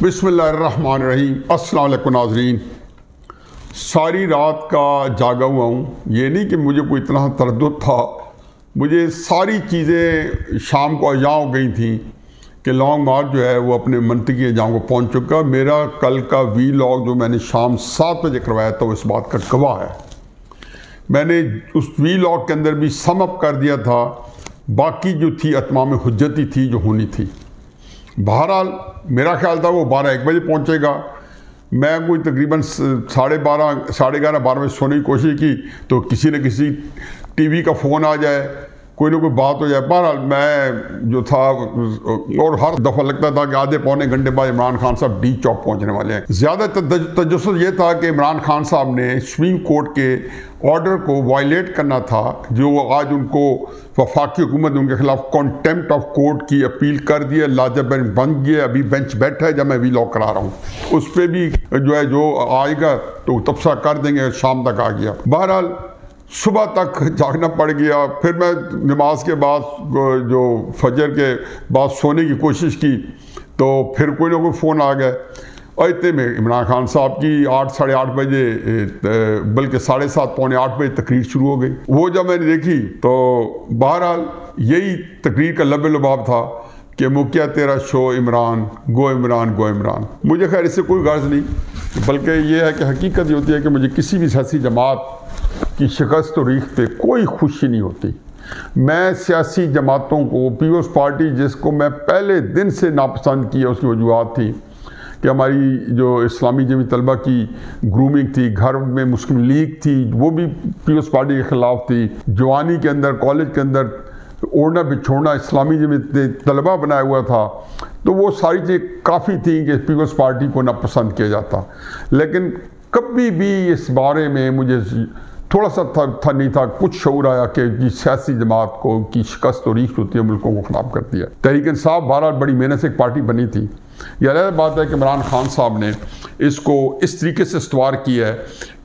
बिस्मिल्लाहिर्रहमानिर्रहीम। अस्सलाम वालेकुम नाज़रीन। सारी रात का जागा हुआ हूँ। ये नहीं कि मुझे कोई इतना तरद्दुद था, मुझे सारी चीज़ें शाम को अजा हो गई थी कि लॉन्ग मार्च जो है वो अपने मंतकी अजाम को पहुँच चुका। मेरा कल का वीलॉग जो मैंने शाम 7 बजे करवाया था वो इस बात का गवाह है। मैंने उस वीलॉग के अंदर भी सम अप कर दिया था, बाकी जो थी अतमाम हुज्जती थी जो होनी थी। बहरहाल मेरा ख्याल था वो 12-1 बजे पहुंचेगा। मैं कोई तकरीबन 12:30 साढ़े 11-12 बजे सोने की कोशिश की तो किसी न किसी टीवी का फ़ोन आ जाए, कोई ना कोई बात हो जाए। बहरहाल मैं जो था, और हर दफ़ा लगता था कि आधे पौने घंटे बाद इमरान खान साहब डी चौक पहुंचने वाले हैं। ज़्यादा तजस्सुस ये था कि इमरान खान साहब ने सुप्रीम कोर्ट के ऑर्डर को वायलेट करना था, जो आज उनको वफाकी हुकूमत उनके खिलाफ कॉन्टेम्प्ट ऑफ कोर्ट की अपील कर दी है। लाजब बेंच बन गया, अभी बेंच बैठा है जब मैं वीलॉग करा रहा हूँ। उस पर भी जो है जो आएगा तो तबसरा कर देंगे, शाम तक आ गया। बहरहाल सुबह तक जागना पड़ गया। फिर मैं नमाज के बाद जो फजर के बाद सोने की कोशिश की तो फिर कोई ना कोई फ़ोन आ गया। और इतने में इमरान खान साहब की 8 साढ़े 8 बजे बल्कि 7:30 पौने 8 बजे तकरीर शुरू हो गई। वो जब मैंने देखी तो बहरहाल यही तकरीर का लब लबाब था कि मुकिया तेरा शो इमरान, गो इमरान, गो इमरान। मुझे खैर इससे कोई गर्ज नहीं, बल्कि ये है कि हकीकत ये होती है कि मुझे किसी भी सियासी जमात की शिकस्त और रीख पे कोई खुशी नहीं होती। मैं सियासी जमातों को, पीपल्स पार्टी जिसको मैं पहले दिन से नापसंद किया, उसकी वजूहत थी कि हमारी जो इस्लामी जमी तलबा की ग्रूमिंग थी, घर में मुस्लिम लीग थी, वो भी पीपल्स पार्टी के ख़िलाफ़ थी। जवानी के अंदर, कॉलेज के अंदर ओढ़ना बिछोड़ना इस्लामी जमी तलबा बनाया हुआ था, तो वो सारी चीज़ें काफ़ी थी कि पीपल्स पार्टी को नापसंद किया जाता। लेकिन कभी भी इस बारे में मुझे थोड़ा सा था नहीं था, कुछ शऊर आया कि सियासी जमात को की शिकस्त और रीख होती है, मुल्कों को ख़राब करती है। तहरीक इंसाफ बहरहाल बड़ी मेहनत से एक पार्टी बनी थी। यह अलग बात है कि इमरान खान साहब ने इसको इस तरीके से इस्तवार किया है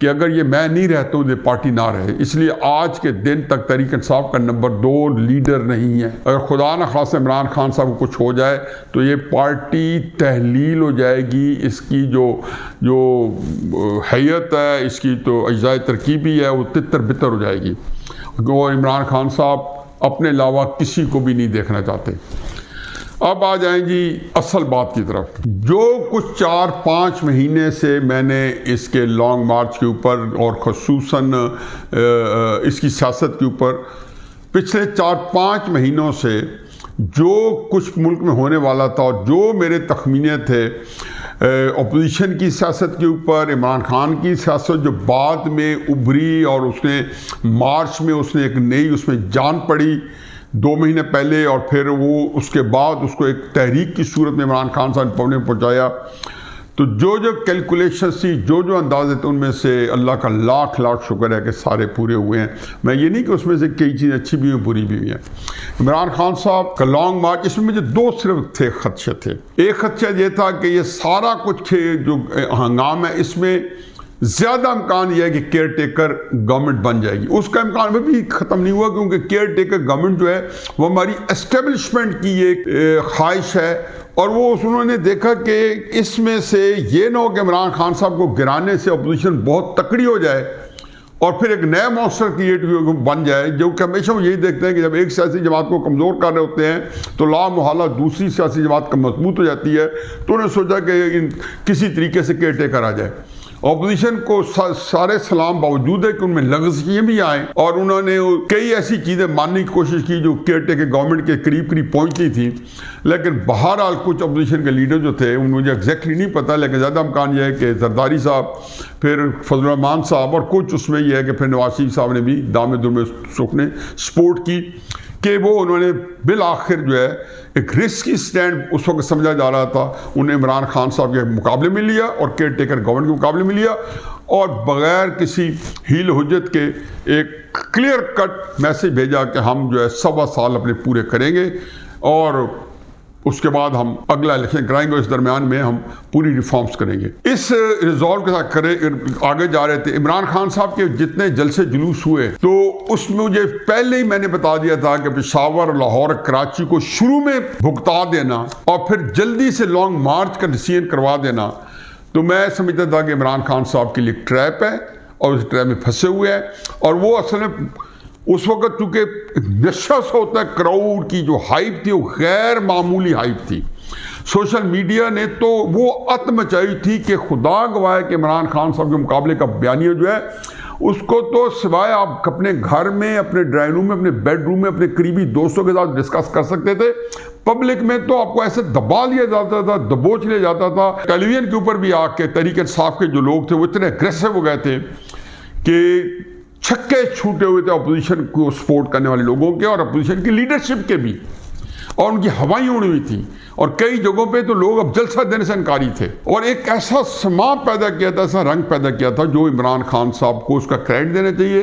कि अगर ये मैं नहीं रहता हूँ ये पार्टी ना रहे। इसलिए आज के दिन तक तहरीक इंसाफ का नंबर 2 लीडर नहीं है। अगर खुदा न खासा इमरान खान साहब को कुछ हो जाए तो ये पार्टी तहलील हो जाएगी। इसकी जो हैयत है, इसकी तो अज्जाए तरकीबी है, वो तितर बितर हो जाएगी। और इमरान खान साहब अपने अलावा किसी को भी नहीं देखना चाहते। अब आ जाएं जी असल बात की तरफ। जो कुछ 4-5 महीने से मैंने इसके लॉन्ग मार्च के ऊपर और ख़ुसूसन इसकी सियासत के ऊपर पिछले 4-5 महीनों से जो कुछ मुल्क में होने वाला था और जो मेरे तखमीने थे अपोजिशन की सियासत के ऊपर, इमरान खान की सियासत जो बाद में उभरी और उसने मार्च में उसने एक नई उसमें जान पड़ी 2 महीने पहले, और फिर वो उसके बाद उसको एक तहरीक की सूरत में इमरान खान साहब ने पहुंचाया। तो जो कैलकुलेशन थी, जो अंदाजे थे, उनमें से अल्लाह का लाख लाख शुक्र है कि सारे पूरे हुए हैं। मैं ये नहीं कि उसमें से कई चीज़ें अच्छी भी हुई, बुरी भी हुई हैं। इमरान खान साहब का लॉन्ग मार्च, इसमें मुझे 2 सिर्फ थे खदशे थे। एक खदशा ये था कि ये सारा कुछ जो हंगाम है इसमें ज़्यादा इम्कान यह है कि केयर टेकर गवर्नमेंट बन जाएगी। उसका इम्कान में भी ख़त्म नहीं हुआ, क्योंकि केयर टेकर गवर्नमेंट जो है वो हमारी एस्टेब्लिशमेंट की एक ख्वाहिश है। और वो उन्होंने देखा कि इसमें से ये ना हो कि इमरान खान साहब को गिराने से अपोजिशन बहुत तकड़ी हो जाए और फिर एक नया मॉन्स्टर क्रिएट बन जाए। जो कि हमेशा वो यही देखते हैं कि जब एक सियासी जमात को कमज़ोर कर रहे होते हैं तो ला मुहाला दूसरी सियासी जमात का मजबूत हो जाती है। तो उन्होंने सोचा कि किसी तरीके से केयर टेकर आ जाए। ऑपोजिशन को सारे सलाम बावजूद है कि उनमें लग़ज़ियाँ भी आए और उन्होंने कई ऐसी चीज़ें मानने की कोशिश की जो केयर टेकर गवर्नमेंट के करीब करीब पहुँचती थी। लेकिन बहरहाल कुछ अपोजिशन के लीडर जो थे, मुझे एग्जैक्टली नहीं पता, लेकिन ज़्यादा इम्कान यह है कि जरदारी साहब, फिर फजल रहमान साहब, और कुछ उसमें यह है कि फिर नवाज शरीफ साहब ने भी दामे दुर्मे सुख ने सपोर्ट की कि वो उन्होंने बिल आखिर जो है एक रिस्की स्टैंड उस वक्त समझा जा रहा था, उन्हें इमरान खान साहब के मुकाबले में लिया और केयर टेकर गवर्नमेंट के मुकाबले में लिया, और बग़ैर किसी हील हुज्जत के एक क्लियर कट मैसेज भेजा कि हम जो है 1.25 साल अपने पूरे करेंगे और उसके बाद हम अगला इलेक्शन कराएंगे और इस दरमियान में हम पूरी रिफॉर्म्स करेंगे। इस रिजॉल्व के साथ आगे जा रहे थे। इमरान खान साहब के जितने जलसे जुलूस हुए तो उसमें मुझे पहले ही मैंने बता दिया था कि पेशावर, लाहौर, कराची को शुरू में भुगता देना और फिर जल्दी से लॉन्ग मार्च का डिसीजन करवा देना, तो मैं समझता था कि इमरान खान साहब के लिए ट्रैप है और उस ट्रैप में फंसे हुए हैं। और वो असल में उस वक्त चूंकि नशा से होता है, क्राउड की जो हाइप थी वो गैर मामूली हाइप थी। सोशल मीडिया ने तो वो अत मचाई थी कि खुदा गवाह है कि इमरान खान साहब के मुकाबले का बयानिया जो है उसको तो सिवाय आप अपने घर में, अपने ड्राइंग रूम में, अपने बेडरूम में, अपने करीबी दोस्तों के साथ डिस्कस कर सकते थे। पब्लिक में तो आपको ऐसे दबा लिया जाता था, दबोच लिया जाता था। टेलीविजन के ऊपर भी आके तहरीक इंसाफ के जो लोग थे वो इतने अग्रेसिव हो गए थे कि छक्के छूटे हुए थे अपोजिशन को सपोर्ट करने वाले लोगों के और अपोजिशन की लीडरशिप के भी, और उनकी हवाई उड़ी हुई थी और कई जगहों पे तो लोग अब जलसा देने से इनकारी थे। और एक ऐसा समा पैदा किया था, ऐसा रंग पैदा किया था जो इमरान खान साहब को उसका क्रेडिट देना चाहिए।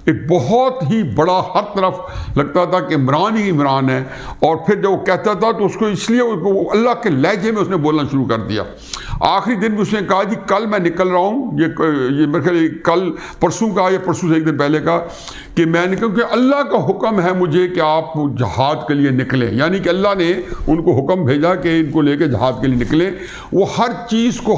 एक बहुत ही बड़ा, हर तरफ लगता था कि इमरान ही इमरान है। और फिर जब वो कहता था तो उसको इसलिए अल्लाह के लहजे में उसने बोलना शुरू कर दिया। आखिरी दिन भी उसने कहा जी कल मैं निकल रहा हूँ, ये मेरे ख्याल कल परसों का या परसों से एक दिन पहले का, कि मैं निकल कि अल्लाह का हुक्म है मुझे कि आप जहाद के लिए निकलें। यानी कि अल्लाह ने उनको हुक्म भेजा कि इनको लेके जहाद के लिए निकलें। वो हर चीज़ को,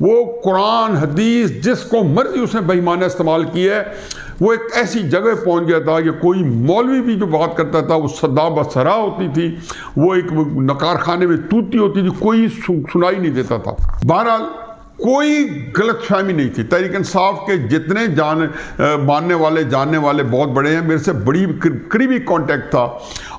वो कुरान हदीस जिसको मर्जी उसने बेईमाना इस्तेमाल किया है। वो एक ऐसी जगह पहुंच गया था कि कोई मौलवी भी जो बात करता था वो सदा बसरा होती थी, वो एक नकारखाने में तूती होती थी, कोई सुनाई नहीं देता था। बहरहाल कोई गलतफहमी नहीं थी। तहरीक इंसाफ के जितने मानने वाले, जानने वाले बहुत बड़े हैं, मेरे से बड़ी करीबी कांटेक्ट था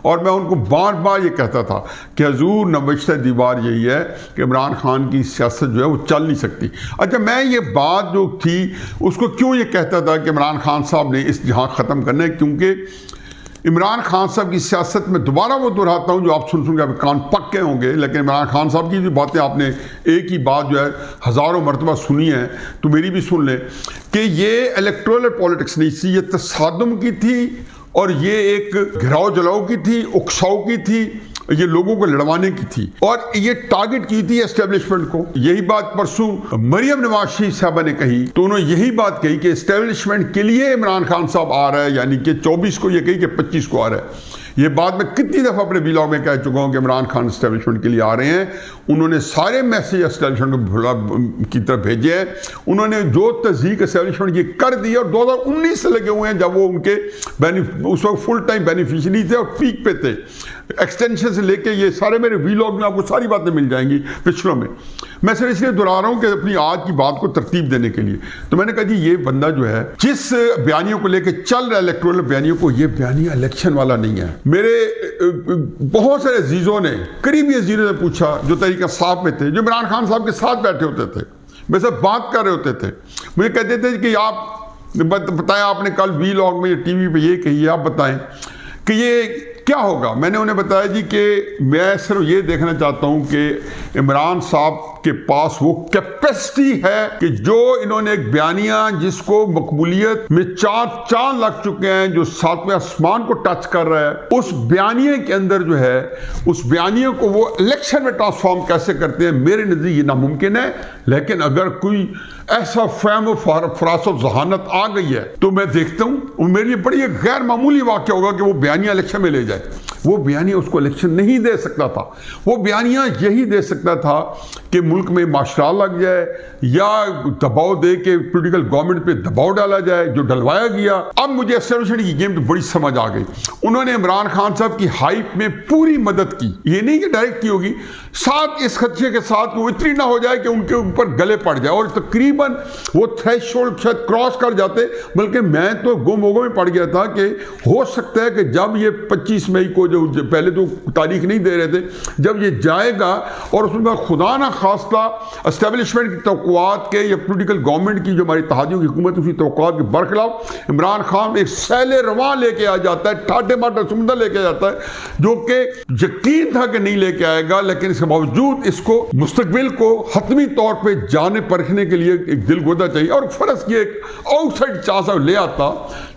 और मैं उनको बार बार ये कहता था कि हजूर नविश्ते दीवार यही है कि इमरान खान की सियासत जो है वो चल नहीं सकती। अच्छा, मैं ये बात जो थी उसको क्यों ये कहता था कि इमरान खान साहब ने इस जहां ख़त्म करना है, क्योंकि इमरान खान साहब की सियासत में दोबारा वो दोहराता हूँ जो आप सुन के आप कान पक्के होंगे, लेकिन इमरान खान साहब की जो बातें आपने एक ही बात जो है हज़ारों मरतबा सुनी है तो मेरी भी सुन लें कि ये इलेक्टोरल पॉलिटिक्स नहीं थी, ये तसादुम की थी और ये एक घिराव जलाओ की थी, उकसाव की थी, ये लोगों को लड़वाने की थी और ये टारगेट की थी एस्टेब्लिशमेंट को। यही बात परसों मरियम नवाज शरीफ साहबा ने कही तो उन्होंने यही बात कही कि एस्टेब्लिशमेंट के लिए इमरान खान साहब आ रहा है, यानी कि 24 को ये कही कि 25 को आ रहा है। ये बात मैं कितनी दफ़ा अपने व्लॉग में कह चुका हूँ कि इमरान खान एस्टेब्लिशमेंट के लिए आ रहे हैं। उन्होंने सारे मैसेज एस्टेब्लिशमेंट की तरफ भेजे हैं। उन्होंने जो तस्दीक एस्टेब्लिशमेंट ये कर दी और 2019 से लगे हुए हैं जब वो उनके उस वक्त फुल टाइम बेनिफिशरी थे और पीक पे थे। एक्सटेंशन से लेके ये सारे मेरे व्लॉग में आपको सारी बातें मिल जाएंगी पिछलों में। मैं सिर्फ इसलिए दोहरा रहा हूँ कि अपनी आज की बात को तरतीब देने के लिए। तो मैंने कहा जी ये बंदा जो है जिस बयानियों को लेके चल रहा है, इलेक्टोरल बयानियों को, ये बयानिया इलेक्शन वाला नहीं है। मेरे बहुत सारे अजीजों ने, करीबी अजीजों ने पूछा जो तहरीक इंसाफ में थे, जो इमरान खान साहब के साथ बैठे होते थे, मेरे साथ बात कर रहे होते थे, मुझे कहते थे कि आप बताएं, आपने कल व्लॉग में टीवी पे ये कही है, आप बताएं कि ये क्या होगा। मैंने उन्हें बताया जी कि मैं सिर्फ ये देखना चाहता हूं कि इमरान साहब के पास वो कैपेसिटी है कि जो इन्होंने एक बयानिया जिसको मकबूलियत में 4 चांद लग चुके हैं, जो 7वें आसमान को टच कर रहा है, उस बयानिया के अंदर जो है, उस बयानिया को वो इलेक्शन में ट्रांसफॉर्म कैसे करते हैं, मेरे नज़दीक ये नामुमकिन है। लेकिन अगर कोई ऐसा फहम फरासत जहानत आ गई है तो मैं देखता हूँ मेरे लिए बड़ी गैर मामूली वाक़या होगा कि वो बयानिया इलेक्शन में ले जाए। वो बयानिया उसको इलेक्शन नहीं दे सकता था। वो बयानिया यही दे सकता था कि मुल्क में माशरा लग जाए या दबाव दे के पॉलिटिकल गवर्नमेंट पे दबाव डाला जाए, जो डलवाया गया। अब मुझे एस्टेब्लिशमेंट की गेम तो बड़ी समझ आ गई। उन्होंने इमरान खान साहब की हाइप में पूरी मदद की, ये नहीं कि डायरेक्ट की होगी, साथ इस खदशे के साथ वो इतनी ना हो जाए कि उनके ऊपर गले पड़ जाए और तकरीबन वो थ्रेशोल्ड शायद क्रॉस कर जाते। बल्कि मैं तो गुमोगो में पड़ गया था कि हो सकता है कि जब ये 25 मई को, जो पहले तो तारीख नहीं दे रहे थे, जब ये जाएगा और उसमें खुदा ना खास्ता एस्टेब्लिशमेंट की तवक्कुआत के या पॉलिटिकल गवर्नमेंट की जो हमारी इत्तेहादियों की हुकूमत उसकी तवक्कुआत के बरखिलाफ इमरान खान एक सैले रवा लेके आ जाता है, ठाटे माटे सुमंदर लेके आ जाता है, जो कि यकीन था कि नहीं लेके आएगा। लेकिन इसके बावजूद इसको मुस्तकबिल को हतमी तौर पर जाने परखने के लिए एक दिलगोदा चाहिए और फर्ज की एक आउटसाइड चांस ले आता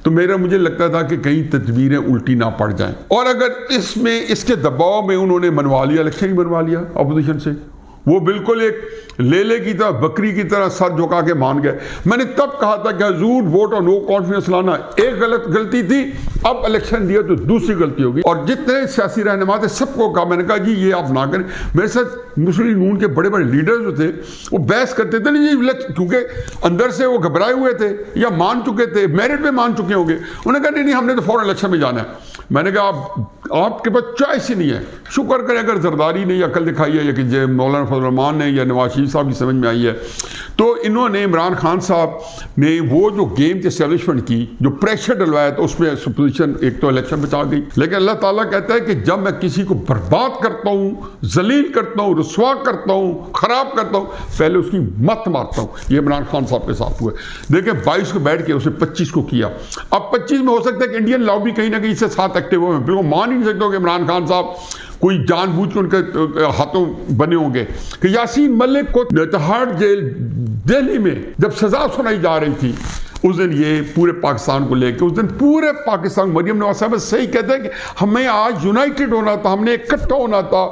तो मुझे लगता था कि कहीं तदबीरें उल्टी ना पड़ जाएं। और अगर इसमें इसके दबाव में उन्होंने मनवा लिया, इलेक्शन ही मनवा लिया अपोजिशन से। वो बिल्कुल एक लेले की तरह, बकरी की तरह सर झुका के मान गए। मैंने तब कहा था कि हजूर वोट और नो कॉन्फिडेंस लाना एक गलती थी, अब इलेक्शन दिया तो दूसरी गलती होगी। और जितने सियासी रहनुमा थे सबको कहा, मैंने कहा जी ये आप ना करें। मेरे साथ मुस्लिम नून के बड़े बड़े लीडर्स जो थे वो बहस करते थे, नहीं जी, क्योंकि अंदर से वो घबराए हुए थे या मान चुके थे, मेरिट पे मान चुके होंगे। उन्होंने कहा नहीं हमने तो फौरन इलेक्शन में जाना है। मैंने कहा आपके पास चॉइस ही नहीं है। शुक्र करें अगर जरदारी ने अकल दिखाई है या कि मौलाना फजल रहमान ने या नवाज शरीफ साहब की समझ में आई है, तो इन्होंने इमरान खान साहब ने वो जो गेम की एस्टेब्लिशमेंट की, जो प्रेशर डलवाया, तो उसमें अपोजिशन एक तो इलेक्शन बचा गई। लेकिन अल्लाह ताला कहता है कि जब मैं किसी को बर्बाद करता हूँ, जलील करता हूँ, रुसवा करता हूँ, खराब करता हूँ, पहले उसकी मत मारता हूँ। ये इमरान खान साहब के साथ हुआ। देखिए 22 को बैठ के उसे 25 को किया। अब 25 में हो सकता है कि इंडियन लॉबी कहीं ना कहीं इससे साथ एक्टिव हो। बिल्कुल मान ही नहीं सकते हो कि इमरान खान साहब कोई जानबूझ के उनके हाथों बने होंगे कि यासीन मलिक को तिहाड़ जेल दिल्ली में जब सजा सुनाई जा रही थी, उस दिन ये पूरे पाकिस्तान को लेकर, उस दिन पूरे पाकिस्तान, मरियम नवाज साहब सही कहते हैं कि हमें आज यूनाइटेड होना था, हमने इकट्ठा होना था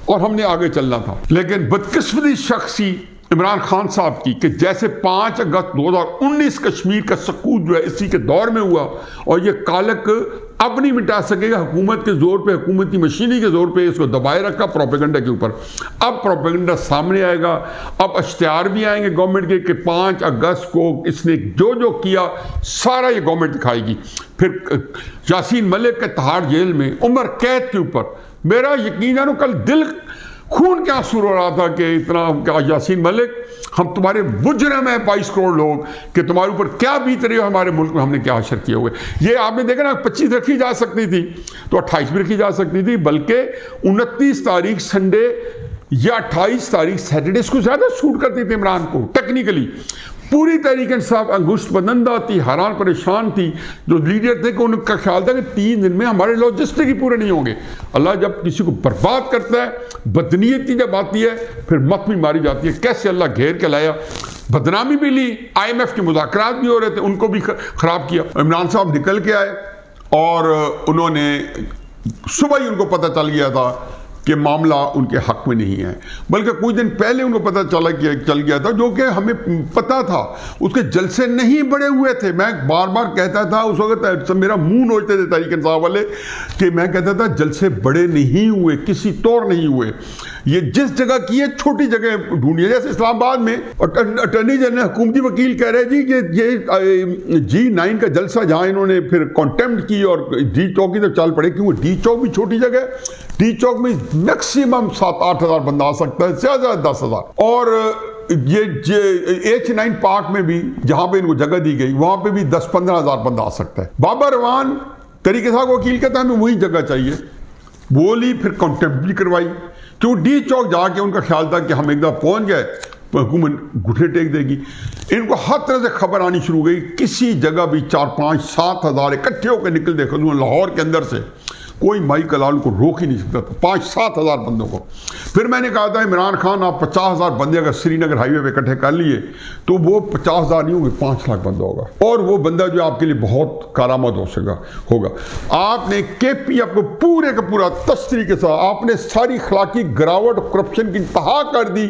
और हमने आगे चलना था। लेकिन बदकिस्मती शख्सी इमरान खान साहब की कि जैसे 5 अगस्त 2019 कश्मीर का सकूत जो है इसी के दौर में हुआ और ये कालक अब नहीं मिटा सकेगा। हुकूमत के जोर पे, हुकूमती मशीनी के जोर पे इसको दबाए रखा प्रोपेगेंडा के ऊपर। अब प्रोपेगेंडा सामने आएगा, अब इश्तिहार भी आएंगे गवर्नमेंट के कि 5 अगस्त को इसने जो जो किया सारा ये गवर्नमेंट दिखाएगी। फिर यासीन मलिक के तिहाड़ जेल में उम्र कैद के ऊपर, मेरा यकीन जानो कल दिल खून क्या आंसू रो रहा था कि इतना क्या यासीन मलिक, हम तुम्हारे मुजरिम है 22 करोड़ लोग कि तुम्हारे ऊपर क्या बीत रही हो, हमारे मुल्क में हमने क्या हासिल किए हुए। ये आपने देखा ना 25 रखी जा सकती थी तो 28 भी रखी जा सकती थी, बल्कि 29 तारीख संडे या 28 तारीख सैटरडे को ज्यादा सूट करती थी इमरान को। टेक्निकली पूरी तरीके से साहब अंगुष्ठ बदंदा थी, हैरान परेशान थी जो लीडर थे कि उनका ख्याल था कि 3 दिन में हमारे लॉजिस्टिक ही पूरे नहीं होंगे। अल्लाह जब किसी को बर्बाद करता है, बदनीयती जब आती है, फिर मत भी मारी जाती है। कैसे अल्लाह घेर के लाया, बदनामी भी ली, IMF के मुज़ाकरात भी हो रहे थे, उनको भी खराब किया। इमरान साहब निकल के आए और उन्होंने सुबह ही उनको पता चल गया था कि मामला उनके हक में नहीं है, बल्कि कुछ दिन पहले उनको पता चल गया था, जो कि हमें पता था। उसके जलसे नहीं बड़े हुए थे। मैं बार बार कहता था उस वक्त, मेरा मुंह नोचते थे तहरीक इंसाफ वाले कि मैं कहता था जलसे बड़े नहीं हुए, किसी तौर नहीं हुए। ये जिस जगह की है छोटी जगह ढूंढिए, जैसे इस्लामाबाद में अटर्नी जनरल हुकूमती वकील कह रहे जी कि ये G9 का जलसा जहां इन्होंने फिर कॉन्टेम्प्ट की और डी चौक की तो चाल पड़े, क्योंकि डी चौक भी छोटी जगह है। डी चौक में मैक्सिमम 7-8 हज़ार बंदा आ सकता है, ज्यादा 10 हज़ार। और ये H9 पार्क में भी जहां पे इनको जगह दी गई वहां पे भी 10-15 हज़ार बंदा आ सकता है। बाबा रवान तरीके साहब वकील कहता है हमें वही जगह चाहिए, बोली, फिर कॉन्टेम्प्ट भी करवाई। क्यों डी चौक जाके उनका ख्याल था कि हम एकदम पहुंच गए तो हुकूमत घुटने टेक देगी। इनको हर तरह से खबर आनी शुरू हो गई, किसी जगह भी 4-5-7 हज़ार इकट्ठे होकर निकल देखो लाहौर के अंदर से, कोई माई कलाल को रोक ही नहीं सकता था, 5-7 हज़ार बंदों को। फिर मैंने कहा था इमरान खान आप 50 हज़ार बंदे अगर श्रीनगर हाईवे पे इकट्ठे कर लिए तो वो 50 हज़ार नहीं होंगे, 5 लाख बंदा होगा, और वो बंदा जो आपके लिए बहुत कारामद होगा। आपने KP आपको पूरे का पूरा तस्री के साथ आपने सारी अखलाकी गिरावट करप्शन की इंतहा कर दी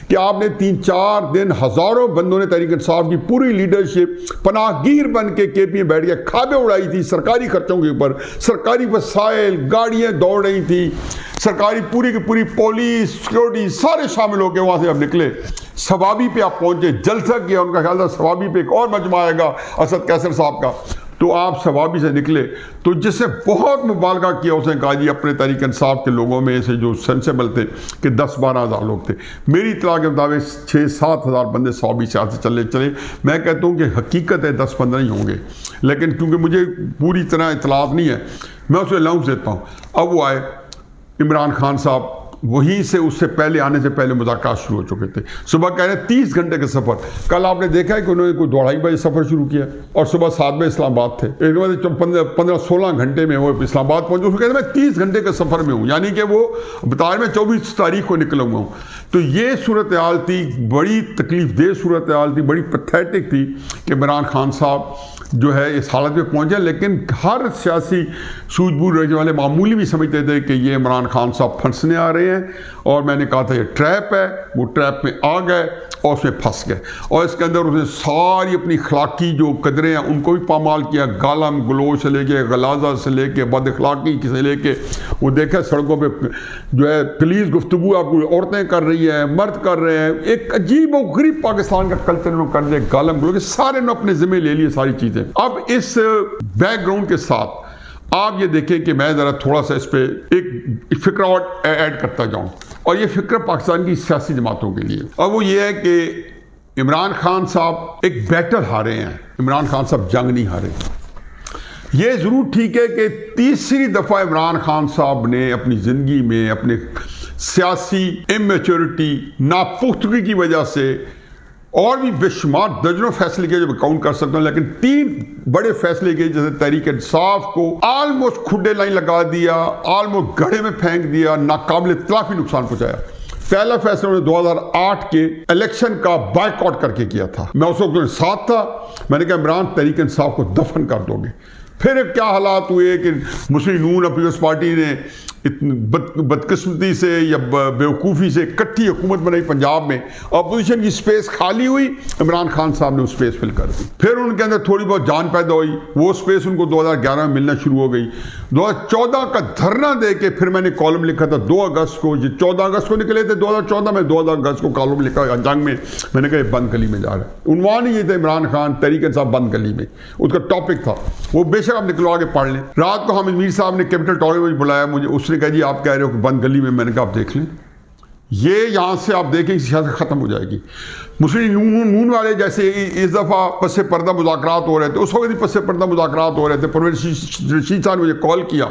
कि आपने 3-4 दिन हज़ारों बंदों ने तहरीक इंसाफ की पूरी लीडरशिप पनाहगीर बन के KP में बैठ के खाबे उड़ाई थी सरकारी खर्चों के ऊपर। सरकारी वसाइल, गाड़ियां दौड़ रही थी, सरकारी पूरी की पूरी पुलिस, सिक्योरिटी सारे शामिल होकर वहां से अब निकले। सवाबी पे आप पहुंचे, जलसा किया, उनका ख्याल था सवाबी पे एक और मजमा आएगा असद कैसर साहब का, तो आप सवाबी से निकले। तो जिससे बहुत मुबालगा किया, उसने कहा जी अपने तहरीक इंसाफ के लोगों में से जो सेंसेबल थे कि 10-12 हज़ार लोग थे। मेरी इतला के मुताबिक 6-7 हज़ार बंदे सवाबी से चले। मैं कहता हूँ कि हकीकत है 10-15 ही होंगे, लेकिन क्योंकि मुझे पूरी तरह इतलात नहीं है मैं उसे अलाउंस देता हूँ। अब वो आए, इमरान खान साहब वहीं से उससे पहले आने से पहले मुज़ाकरात शुरू हो चुके थे। सुबह कह रहे हैं 30 घंटे का सफ़र। कल आपने देखा है कि उन्होंने कोई 2:30 बजे सफ़र शुरू किया और सुबह 7 बजे इस्लामाबाद थे। एक बार 15-16 घंटे में वो इस्लामाबाद पहुंचे। उसको कहते हैं मैं 30 घंटे के सफ़र में हूँ, यानी कि वो बता रहे मैं 24 तारीख को निकला हुआ हूँ। तो ये सूरत हाल थी, बड़ी तकलीफ देह सूरत हाल थी, बड़ी पैथेटिक थी कि इमरान खान साहब जो है इस हालत में पहुंचे। लेकिन हर सियासी सूझबूझ रखने वाले मामूली भी समझते थे कि ये इमरान खान साहब फंसने आ रहे हैं, और मैंने कहा था ये ट्रैप है। वो ट्रैप में आ गए और उसमें फंस गए, और इसके अंदर उसने सारी अपनी अखलाकी जो कदरें हैं उनको भी पामाल किया। गालम गलोच से लेके, गलाजा से लेके, बद अखलाकी से लेके, वो देखा सड़कों पे जो है पुलिस गुफ्तगू आपको औरतें कर रही है, मर्द कर रहे हैं। एक अजीब और गरीब पाकिस्तान का कल्चर उन्होंने कर दिया, गालम गलोच सारे ने अपने जिम्मे ले लिए सारी चीज़ें। अब इस बैकग्राउंड के साथ आप ये देखें कि मैं ज़रा थोड़ा सा इस पर एक फिक्र और ऐड करता जाऊं, और ये फिक्र पाकिस्तान की सियासी जमातों के लिए। और वो ये है कि इमरान खान साहब एक बैटल हारे हैं, इमरान खान साहब जंग नहीं हारे। ये ज़रूर ठीक है कि तीसरी दफ़ा इमरान खान साहब ने अपनी ज़िंदगी में अपने सियासी इमेच्योरिटी, नापुख्तगी की वजह से और भी बेशुमार दर्जनों फैसले किए जो मैं काउंट कर सकता हूँ, लेकिन 3 बड़े फैसले किए, जैसे तहरीक इंसाफ को ऑलमोस्ट खुड्डे लाइन लगा दिया, ऑलमोस्ट गड्ढे में फेंक दिया, नाकाबिल तलाफी नुकसान पहुंचाया। पहला फैसला उन्होंने 2008 के इलेक्शन का बायकॉट करके किया था। मैं उस वक्त साथ था, मैंने कहा इमरान तहरीक इंसाफ को दफन कर दोगे। फिर क्या हालात हुए कि मुस्लिम नून पीपल्स पार्टी ने बदकिस्मती से या बेवकूफ़ी से इकट्ठी हुकूमत बनाई पंजाब में, अपोजिशन की स्पेस खाली हुई, इमरान खान साहब ने वो स्पेस फिल कर दी। फिर उनके अंदर थोड़ी बहुत जान पैदा हुई, वो स्पेस उनको 2011 में मिलना शुरू हो गई। 2014 का धरना दे के फिर मैंने कॉलम लिखा था 2 अगस्त को, ये 14 अगस्त को निकले थे 2014 में, 2 अगस्त को कॉलम लिखा जंग में। मैंने कहा बंद गली में जा रहा है। उन्वान ही ये था इमरान खान तहरीक इंसाफ बंद गली में, उसका टॉपिक था वो। बेशक आप निकलवा के पढ़ लें। रात को हामिद मीर साहब ने कैपिटल टॉवर में बुलाया मुझे, उसने कहा जी आप कह रहे हो कि बंद गली में। मैंने कहा आप देख लें, ये यहां से आप देखें सियासत खत्म हो जाएगी। मुस्लिम नून वाले जैसे इस दफ़ा पस्से पर्दा मुज़ाकरात हो रहे थे, उस वक्त भी पस्से पर्दा मुज़ाकरात हो रहे थे। परवेज़ रशीद साहब ने मुझे कॉल किया,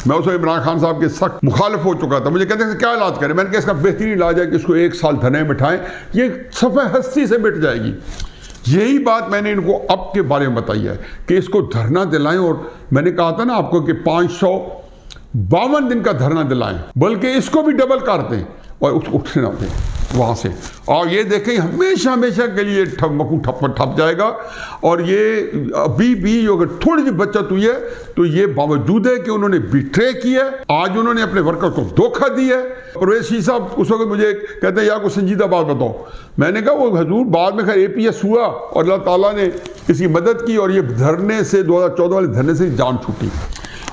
मैं उस वक्त इमरान खान साहब के सख्त मुखालिफ हो चुका था। मुझे कहते हैं क्या इलाज करें? मैंने कहा इसका बेहतरीन इलाज है कि इसको 1 साल धरने में बिठाएं, ये सफ़े हस्ती से मिट जाएगी। यही बात मैंने इनको अब के बारे में बताई है कि इसको धरना दिलाएं। और मैंने कहा था ना आपको कि 552 दिन का धरना दिलाएं, बल्कि इसको भी डबल कर दें और उठने ना दें वहाँ से। और ये देखें हमेशा हमेशा के लिए ठप जाएगा। और ये अभी भी अगर थोड़ी सी बचत हुई है तो ये बावजूद है कि उन्होंने बिट्रे किया, आज उन्होंने अपने वर्कर को धोखा दिया है। परवेज़ रशीद साहब उस वक्त मुझे कहते हैं यार कोई संजीदा बात बताओ। मैंने कहा वो हजूर बाद में खैर APS हुआ और अल्लाह ताला ने इसकी मदद की, और ये धरने से 2014 वाले धरने से जान छूटी।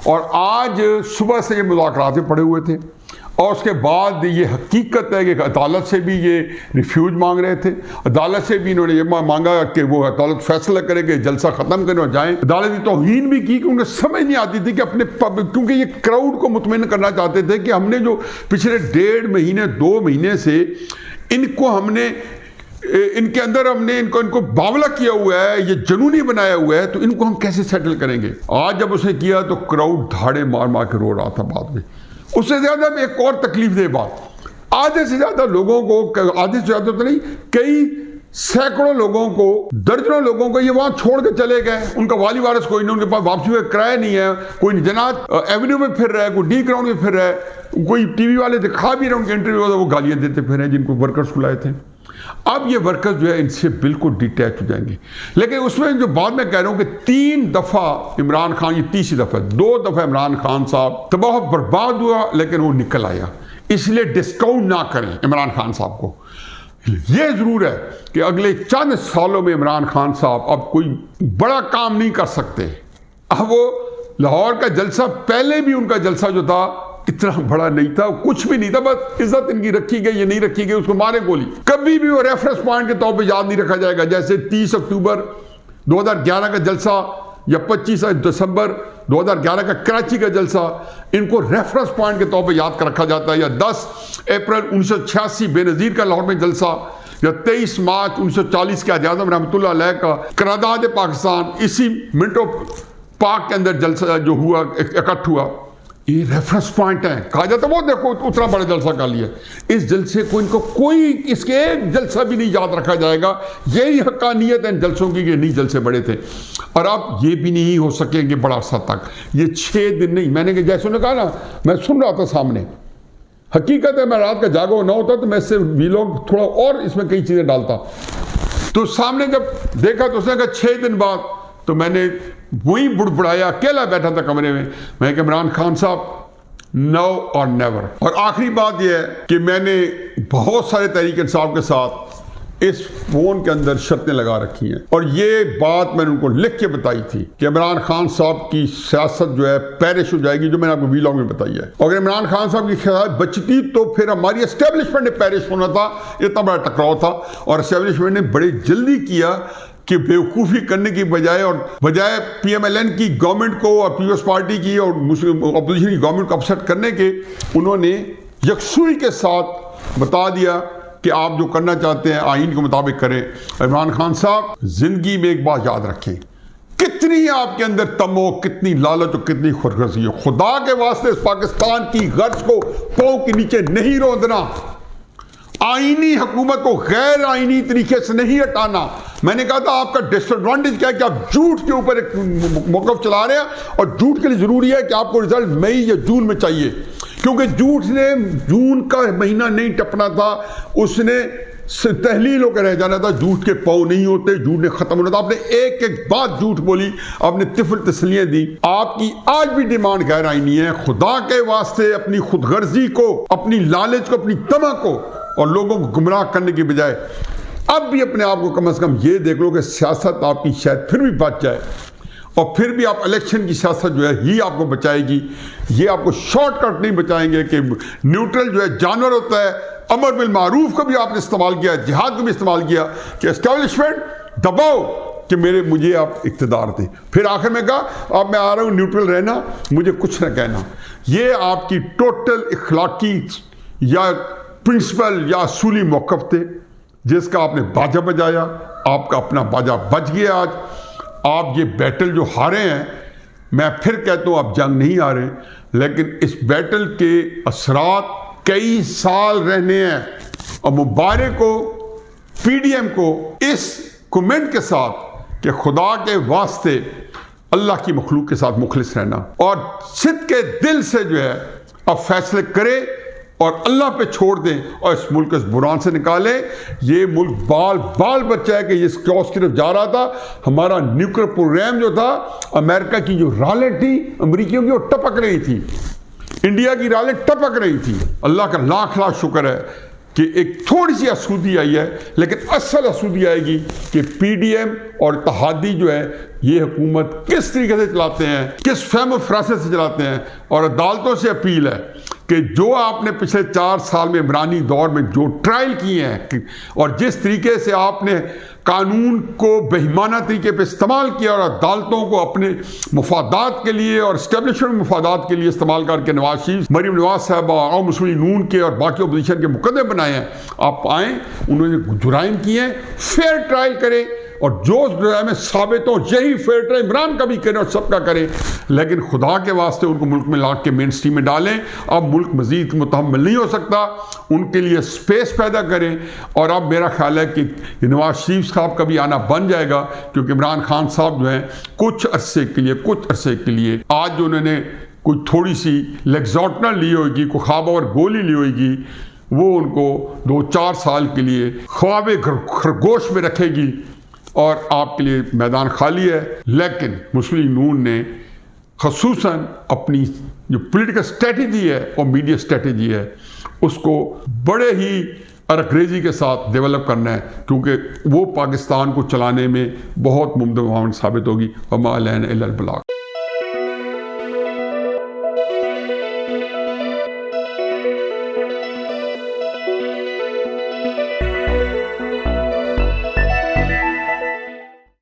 और आज सुबह से ये मुज़ाकरात में पड़े हुए थे, और उसके बाद ये हकीकत है कि अदालत से भी ये रिफ्यूज मांग रहे थे। अदालत से भी इन्होंने ये मांगा कि वो अदालत फैसला करे कि जलसा ख़त्म करें और जाएं। अदालत की तौहीन भी की कि उन्हें समझ नहीं आती थी कि अपने क्योंकि ये क्राउड को मुतमईन करना चाहते थे कि हमने जो पिछले 1.5 महीने 2 महीने से इनको हमने इनके अंदर हमने इनको बावला किया हुआ है, ये जुनूनी बनाया हुआ है, तो इनको हम कैसे सेटल करेंगे। आज जब उसने किया तो क्राउड धाड़े मार मार के रो रहा था। बाद में उससे ज़्यादा एक और तकलीफ दे बात, आधे से ज़्यादा लोगों को, आधे से ज़्यादा तो नहीं, कई सैकड़ों लोगों को, दर्जनों लोगों को ये वहाँ छोड़ के चले गए। उनका वाली वारिस कोई नहीं, उनके पास वापसी का किराया नहीं है, कोई जनात एवेन्यू में फिर रहा है, कोई डी ग्राउंड में फिर रहा है, कोई TV वाले दिखा भी रहे उनके इंटरव्यू, वो गालियाँ देते फिर हैं जिनको वर्कर्स बुलाए थे। अब ये वर्कर्स जो है इनसे बिल्कुल डिटैच हो जाएंगे। लेकिन उसमें जो बात मैं कह रहा हूँ कि 3 दफ़ा इमरान खान, ये तीसरी दफ़ा, 2 दफ़ा इमरान खान साहब तबाह बर्बाद हुआ, लेकिन वो निकल आया। इसलिए डिस्काउंट ना करें इमरान खान साहब को। ये ज़रूर है कि अगले चंद सालों में इमरान खान साहब अब कोई बड़ा काम नहीं कर सकते। अब वो लाहौर का जलसा, पहले भी उनका जलसा जो था इतना बड़ा नहीं था, कुछ भी नहीं था, बस इज्जत इनकी रखी गई, ये नहीं रखी गई, उसको मारे गोली। कभी भी वो रेफरेंस पॉइंट के तौर पे याद नहीं रखा जाएगा। जैसे 30 अक्टूबर 2011 का जलसा या 25 दिसंबर 2011 का कराची का जलसा, इनको रेफरेंस पॉइंट के तौर पे याद कर रखा जाता है। या 10 अप्रैल 1986 बेनज़ीर का लाहौर में जलसा, या 23 मार्च 1940 के आज़ाद रहमतुल्लाह अलैह का करारदाद पाकिस्तान, इसी मिनटो पाक के अंदर जलसा जो हुआ, इकट्ठ हुआ, ये रेफरेंस पॉइंट है। कहा जाता वो देखो उतना बड़ा जलसा कर लिया, इस जलसे को इनको कोई इसके एक जलसा भी नहीं याद रखा जाएगा। यही हक्कानियत है इन जलसों की कि नहीं जलसे बड़े थे, और अब ये भी नहीं हो सकेंगे बड़ा अर्सा तक। ये 6 दिन नहीं, मैंने जैसे उन्होंने कहा ना, मैं सुन रहा था सामने, हकीकत है मैं रात का जागा हुआ ना होता तो मैं इससे वीलॉग थोड़ा और इसमें कई चीज़ें डालता। तो सामने जब देखा तो उसने कहा 6 दिन बाद, तो मैंने वही बुड़बुड़ाया, अकेला बैठा था कमरे में, मैं कि इमरान खान साहब नाउ और नेवर। और आखिरी बात यह है कि मैंने बहुत सारे तहरीक इंसाफ के साथ इस फोन के अंदर शर्तें लगा रखी हैं, और ये बात मैंने उनको लिख के बताई थी कि इमरान खान साहब की सियासत जो है पेरिश हो जाएगी, जो मैंने आपको वीलॉग में बताई है। अगर इमरान खान साहब की खिलाफ बचती तो फिर हमारी एस्टेब्लिशमेंट ने पेरिश होना था। इतना बड़ा टकराव था, और एस्टेब्लिशमेंट ने बड़ी जल्दी किया कि बेवकूफ़ी करने की बजाय PMLN की गवर्नमेंट को और पीपल्स पार्टी की और मुस्लिम अपोजिशन की गवर्नमेंट को अपसेट करने के, उन्होंने यकसुई के साथ बता दिया कि आप जो करना चाहते हैं आइन के मुताबिक करें। इमरान खान साहब, जिंदगी में एक बात याद रखें, कितनी आपके अंदर तमो, कितनी लालच और कितनी खुदगर्जी है, खुदा के वास्ते इस पाकिस्तान की गर्ज को पांव के नीचे नहीं रोंदना, आईनी हुकूमत को गैर आईनी तरीके से नहीं हटाना। मैंने कहा था आपका डिसएडवांटेज क्या है कि आप झूठ के ऊपर एक मौक़िफ़ चला रहे हैं, और झूठ के लिए ज़रूरी है कि आपको रिजल्ट मई या जून में चाहिए, क्योंकि झूठ ने जून का महीना नहीं टपना था, उसने तहलील होकर रह जाना था। झूठ के पाँव नहीं होते, झूठ ने ख़त्म होना था। आपने एक एक बात झूठ बोली, आपने तिफल तसलियाँ दी। आपकी आज भी डिमांड गैर आईनी है। खुदा के वास्ते अपनी खुदगर्जी को, अपनी लालच को, अपनी तमा को और लोगों को गुमराह करने की बजाय अब भी अपने आप को कम से कम ये देख लो कि सियासत आपकी शायद फिर भी बच जाए, और फिर भी आप इलेक्शन की सियासत जो है ही आपको बचाएगी। ये आपको शॉर्टकट नहीं बचाएंगे कि न्यूट्रल जो है जानवर होता है। अमर बिल मारूफ का भी आपने इस्तेमाल किया, जिहाद को भी इस्तेमाल किया कि एस्टेब्लिशमेंट दबाओ कि मुझे आप इक़्तिदार दें। फिर आखिर में कहा अब मैं आ रहा हूँ न्यूट्रल रहना, मुझे कुछ न कहना। ये आपकी टोटल इखलाकी या प्रिंसिपल या असूली मौक़िफ़ थे, जिसका आपने बाजा बजाया। आपका अपना बाजा बज गया। आज आप ये बैटल जो हारे हैं, मैं फिर कहता हूँ आप जंग नहीं हारे, लेकिन इस बैटल के असरात कई साल रहने हैं। और मुबारक को PDM को इस कमेंट के साथ कि खुदा के वास्ते अल्लाह की मखलूक के साथ मुखलिस रहना, और सिद्ध के दिल से जो है अब फैसले करे और अल्लाह पे छोड़ दें, और इस मुल्क को इस बुरान से निकालें। ये मुल्क बाल बच्चा है कि ये कॉज की तरफ जा रहा था। हमारा न्यूक्लियर प्रोग्राम जो था, अमेरिका की जो रालें थी अमरीकियों की, वो टपक रही थी, इंडिया की रालें टपक रही थी। अल्लाह का लाख लाख शुक्र है कि एक थोड़ी सी आसूदी आई है, लेकिन असल आसूदी आएगी कि PDM और इत्तेहादी जो है ये हुकूमत किस तरीके से चलाते हैं, किस फहम फरासत से चलाते हैं। और अदालतों से अपील है कि जो आपने पिछले 4 साल में इमरानी दौर में जो ट्रायल किए हैं, और जिस तरीके से आपने कानून को बेईमाना तरीके पे इस्तेमाल किया और अदालतों को अपने मुफादात के लिए और इस्टेब्लिशमेंट मुफादात के लिए इस्तेमाल करके नवाज शरीफ, मरीम नवाज साहबा और मुस्लिम लीग नून के और बाकी अपोजिशन के मुकदमे बनाए हैं। आप आएँ, उन्होंने जुराइम किए हैं, फेयर ट्रायल करें, और जो जुराइम में साबित हो यही फेयर ट्रायल इमरान का भी करें और सबका करें। लेकिन खुदा के वास्ते उनको मुल्क में लाट के मेन स्ट्रीम में डालें। अब मुल्क मजीद मुतहम्मिल नहीं हो सकता, उनके लिए स्पेस पैदा करें। और अब मेरा ख्याल है कि नवाज शरीफ साहब का भी आना बन जाएगा, क्योंकि इमरान खान साहब जो हैं कुछ अरसे के लिए आज जो उन्होंने कोई थोड़ी सी लेक्सोटना ली होगी, कोई ख्वाब और गोली ली होगी, वो उनको 2-4 साल के लिए ख्वाब खरगोश में रखेगी और आपके लिए मैदान खाली है। लेकिन मुस्लिम लीग नून ने ख़ुसूसन अपनी जो पॉलिटिकल स्ट्रेटजी है और मीडिया स्ट्रेटजी है, उसको बड़े ही अरकरेजी के साथ डेवलप करना है, क्योंकि वो पाकिस्तान को चलाने में बहुत मुमकिन साबित होगी। वमा अलैना इल्लल बलाग।